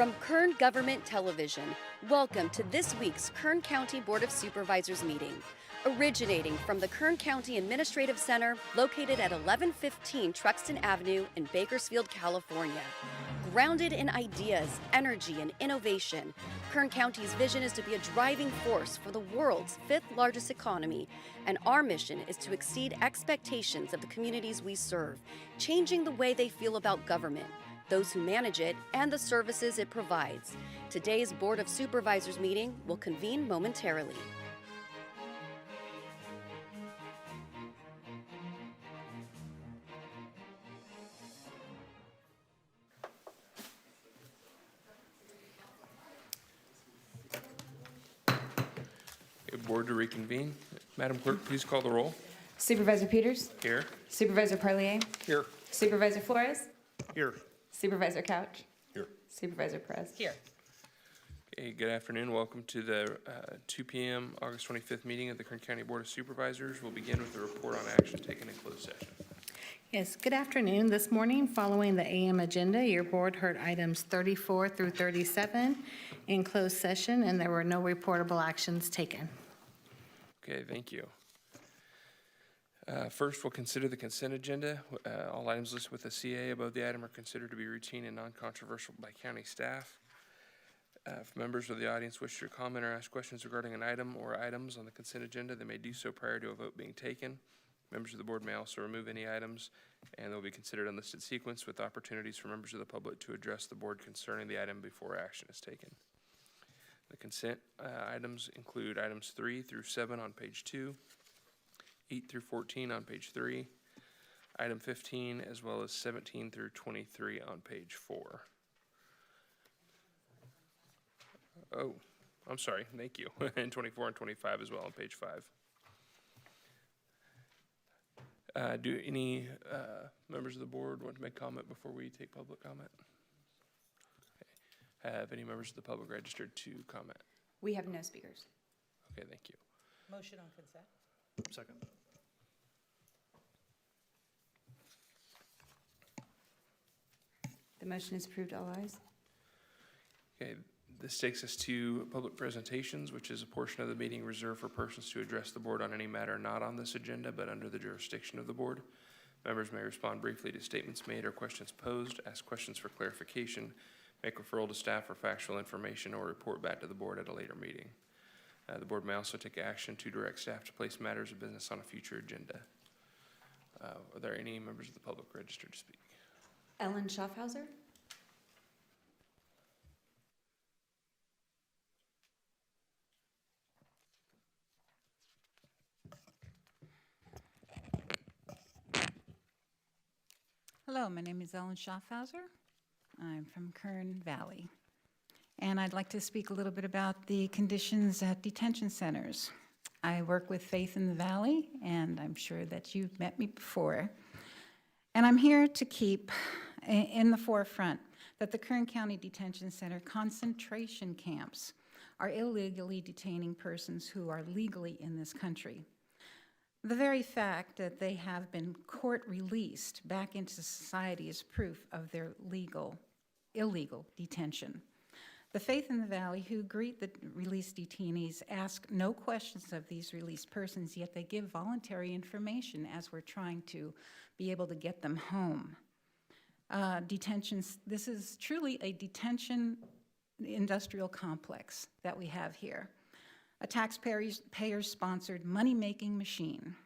From Kern Government Television, welcome to this week's Kern County Board of Supervisors meeting. Originating from the Kern County Administrative Center, located at 1115 Truxtun Avenue in Bakersfield, California. Grounded in ideas, energy, and innovation, Kern County's vision is to be a driving force for the world's fifth largest economy, and our mission is to exceed expectations of the communities we serve, changing the way they feel about government, those who manage it, and the services it provides. Today's Board of Supervisors meeting will convene momentarily. Board to reconvene. Madam Clerk, please call the roll. Supervisor Peters? Here. Supervisor Parlier? Here. Supervisor Flores? Here. Supervisor Couch. Here. Supervisor Perez. Here. Okay, good afternoon. Welcome to the 2 p.m. August 25th meeting of the Kern County Board of Supervisors. We'll begin with a report on actions taken in closed session. Yes, good afternoon. This morning, following the AM agenda, your board heard items 34 through 37 in closed session, and there were no reportable actions taken. Okay, thank you. First, we'll consider the consent agenda. All items listed with a CA above the item are considered to be routine and non-controversial by county staff. If members of the audience wish to comment or ask questions regarding an item or items on the consent agenda, they may do so prior to a vote being taken. Members of the board may also remove any items, and they'll be considered unlisted sequence with opportunities for members of the public to address the board concerning the item before action is taken. The consent items include items 3 through 7 on page 2, 8 through 14 on page 3, item 15, as well as 17 through 23 on page 4. Oh, I'm sorry, thank you. And 24 and 25 as well on page 5. Do any members of the board want to make comment before we take public comment? Okay. Have any members of the public registered to comment? We have no speakers. Okay, thank you. Motion on consent. Second. The motion is approved, all ayes. Okay, this takes us to public presentations, which is a portion of the meeting reserved for persons to address the board on any matter not on this agenda, but under the jurisdiction of the board. Members may respond briefly to statements made or questions posed, ask questions for clarification, make referral to staff for factual information, or report back to the board at a later meeting. The board may also take action to direct staff to place matters of business on a future agenda. Are there any members of the public registered to speak? Ellen Schaffhauser. Hello, my name is Ellen Schaffhauser. I'm from Kern Valley. And I'd like to speak a little bit about the conditions at detention centers. I work with Faith in the Valley, and I'm sure that you've met me before. And I'm here to keep in the forefront that the Kern County Detention Center concentration camps are illegally detaining persons who are legally in this country. The very fact that they have been court-released back into society is proof of their illegal detention. The Faith in the Valley, who greet the released detainees, ask no questions of these released persons, yet they give voluntary information as we're trying to be able to get them home. This is truly a detention industrial complex that we have here. A taxpayer-sponsored money-making machine.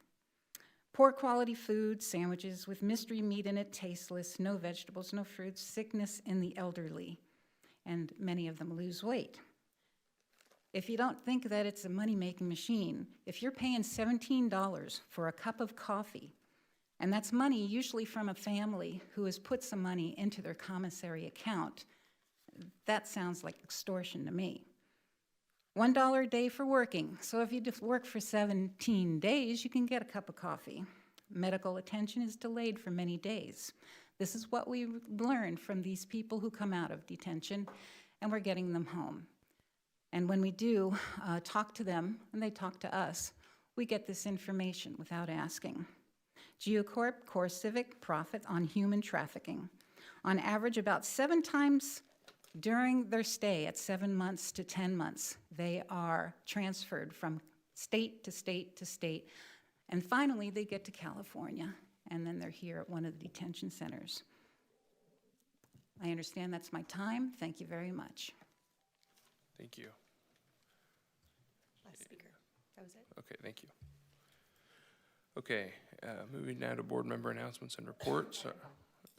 Poor quality food, sandwiches with mystery meat in it, tasteless, no vegetables, no fruits, sickness in the elderly, and many of them lose weight. If you don't think that it's a money-making machine, if you're paying $17 for a cup of coffee, and that's money usually from a family who has put some money into their commissary account, that sounds like extortion to me. $1 a day for working. So if you just work for 17 days, you can get a cup of coffee. Medical attention is delayed for many days. This is what we learned from these people who come out of detention, and we're getting them home. And when we do talk to them, and they talk to us, we get this information without asking. Geocorp, Core Civic, profit on human trafficking. On average, about 7 times during their stay at 7 months to 10 months, they are transferred from state to state to state. And finally, they get to California, and then they're here at one of the detention centers. I understand that's my time. Thank you very much. Thank you. Last speaker. That was it. Okay, thank you. Okay, moving now to board member announcements and reports.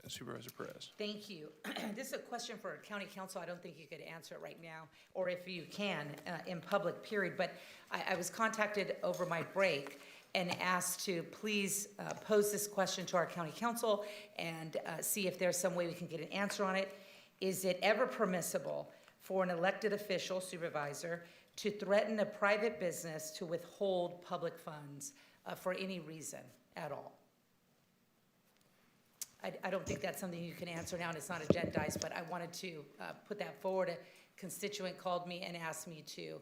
Supervisor Perez. Thank you. This is a question for County Council. I don't think you could answer it right now, or if you can, in public, period. But I was contacted over my break and asked to please pose this question to our County Council and see if there's some way we can get an answer on it. Is it ever permissible for an elected official, supervisor, to threaten a private business to withhold public funds for any reason at all? I don't think that's something you can answer now, and it's not agendized, but I wanted to put that forward. A constituent called me and asked me to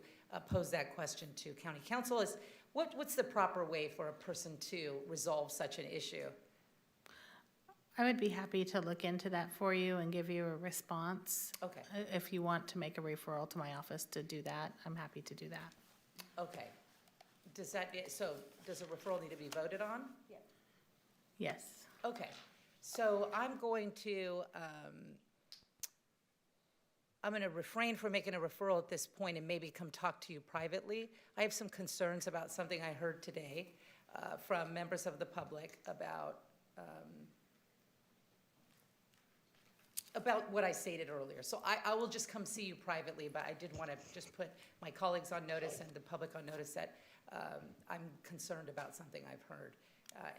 pose that question to county council. Is what's the proper way for a person to resolve such an issue? I would be happy to look into that for you and give you a response. Okay. If you want to make a referral to my office to do that, I'm happy to do that. Okay. Does a referral need to be voted on? Yes. Okay, so I'm going to refrain from making a referral at this point and maybe come talk to you privately. I have some concerns about something I heard today from members of the public about what I stated earlier. So I will just come see you privately, but I did want to just put my colleagues on notice and the public on notice that I'm concerned about something I've heard.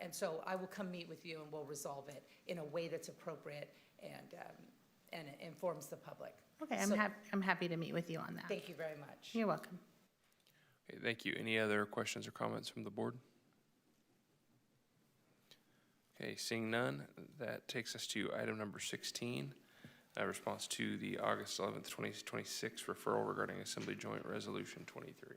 And so I will come meet with you and we'll resolve it in a way that's appropriate and informs the public. Okay, So- I'm happy to meet with you on that. Thank you very much. You're welcome. Okay, thank you. Any other questions or comments from the board? Okay, seeing none, that takes us to item number 16, a response to the August 11th, 2026 referral regarding Assembly Joint Resolution 23.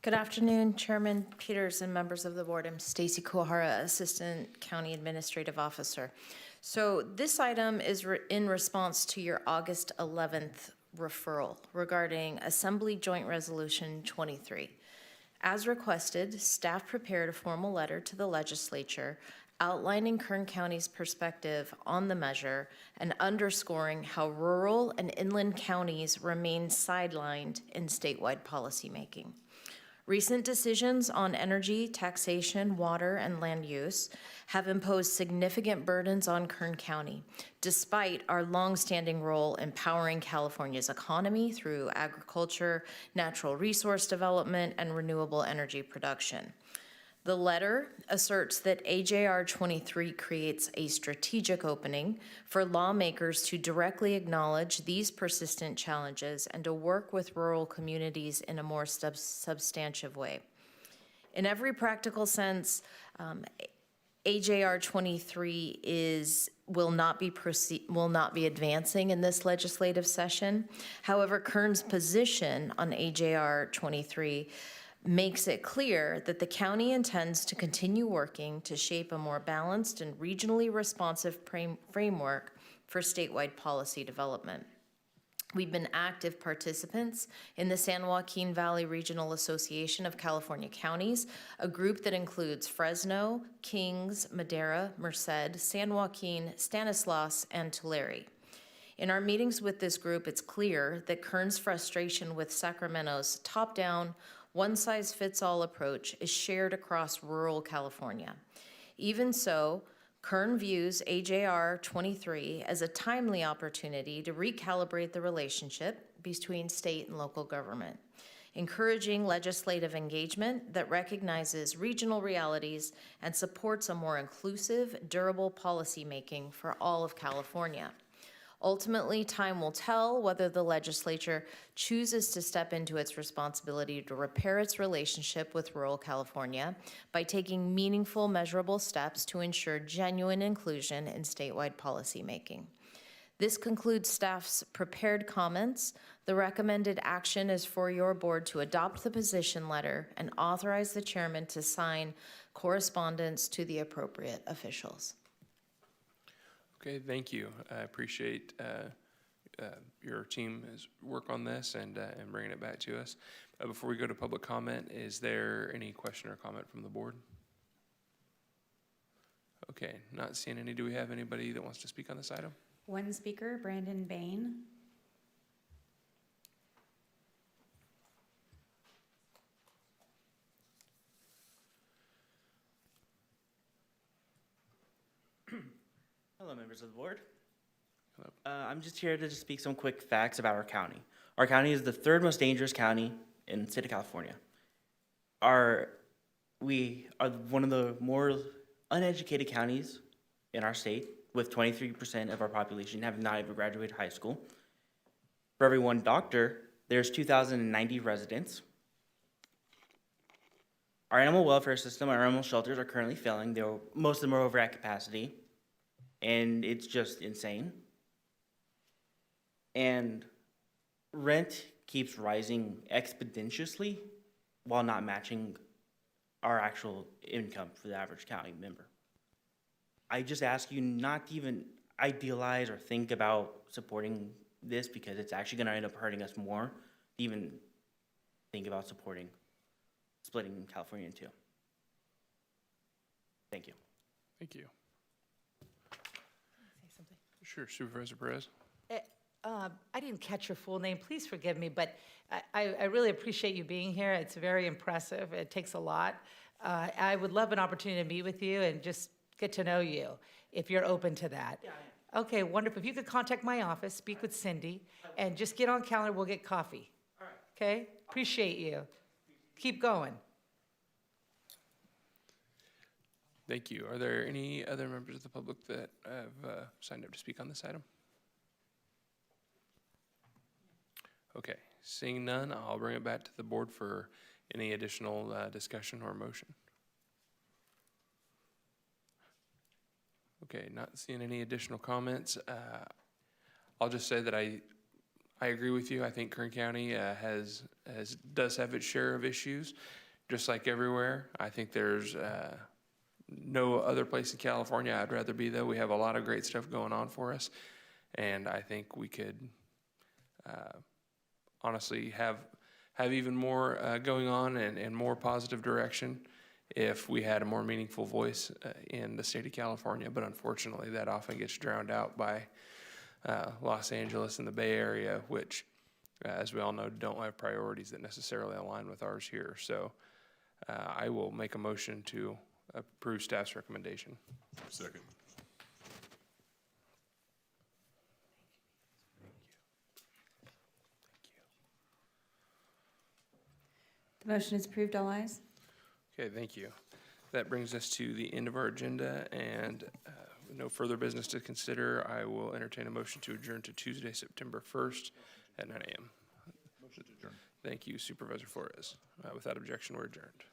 Good afternoon, Chairman Peters and members of the board. I'm Stacy Kuhara, Assistant County Administrative Officer. So this item is in response to your August 11th referral regarding Assembly Joint Resolution 23. As requested, staff prepared a formal letter to the legislature outlining Kern County's perspective on the measure and underscoring how rural and inland counties remain sidelined in statewide policymaking. Recent decisions on energy, taxation, water, and land use have imposed significant burdens on Kern County, despite our longstanding role in powering California's economy through agriculture, natural resource development, and renewable energy production. The letter asserts that AJR 23 creates a strategic opening for lawmakers to directly acknowledge these persistent challenges and to work with rural communities in a more substantive way. In every practical sense, AJR 23 will not be advancing in this legislative session. However, Kern's position on AJR 23 makes it clear that the county intends to continue working to shape a more balanced and regionally responsive framework for statewide policy development. We've been active participants in the San Joaquin Valley Regional Association of California Counties, a group that includes Fresno, Kings, Madera, Merced, San Joaquin, Stanislaus, and Tulare. In our meetings with this group, it's clear that Kern's frustration with Sacramento's top-down, one-size-fits-all approach is shared across rural California. Even so, Kern views AJR 23 as a timely opportunity to recalibrate the relationship between state and local government, encouraging legislative engagement that recognizes regional realities and supports a more inclusive, durable policymaking for all of California. Ultimately, time will tell whether the legislature chooses to step into its responsibility to repair its relationship with rural California by taking meaningful, measurable steps to ensure genuine inclusion in statewide policymaking. This concludes staff's prepared comments. The recommended action is for your board to adopt the position letter and authorize the chairman to sign correspondence to the appropriate officials. Okay, thank you. I appreciate your team's work on this and bringing it back to us. Before we go to public comment, is there any question or comment from the board? Okay, not seeing any. Do we have anybody that wants to speak on this item? One speaker, Brandon Bain. Hello, members of the board. Hello. I'm just here to just speak some quick facts about our county. Our county is the third most dangerous county in the state of California. We are one of the more uneducated counties in our state, with 23% of our population having not even graduated high school. For every one doctor, there's 2,090 residents. Our animal welfare system, our animal shelters are currently failing. Most of them are over at capacity. and it's just insane. And rent keeps rising exponentially while not matching our actual income for the average county member. I just ask you not to even idealize or think about supporting this, because it's actually gonna end up hurting us more to even think about splitting California in two. Thank you. Thank you. Say something. Sure, Supervisor Perez. I didn't catch your full name, please forgive me, but I really appreciate you being here. It's very impressive, it takes a lot. I would love an opportunity to meet with you and just get to know you, if you're open to that. Yeah. Okay, wonderful. If you could contact my office, speak with Cindy, and just get on calendar, we'll get coffee. All right. Okay? Appreciate you. Keep going. Thank you. Are there any other members of the public that have signed up to speak on this item? Okay, seeing none, I'll bring it back to the board for any additional discussion or motion. Okay, not seeing any additional comments. I'll just say that I agree with you. I think Kern County does have its share of issues, just like everywhere. I think there's no other place in California I'd rather be, though. We have a lot of great stuff going on for us, and I think we could honestly have even more going on and more positive direction if we had a more meaningful voice in the state of California. But unfortunately, that often gets drowned out by Los Angeles and the Bay Area, which, as we all know, don't have priorities that necessarily align with ours here. So I will make a motion to approve staff's recommendation. Second. The motion is approved, all ayes. Okay, thank you. That brings us to the end of our agenda, and with no further business to consider, I will entertain a motion to adjourn to Tuesday, September 1st at 9 a.m. Motion to adjourn. Thank you, Supervisor Flores. Without objection, we're adjourned.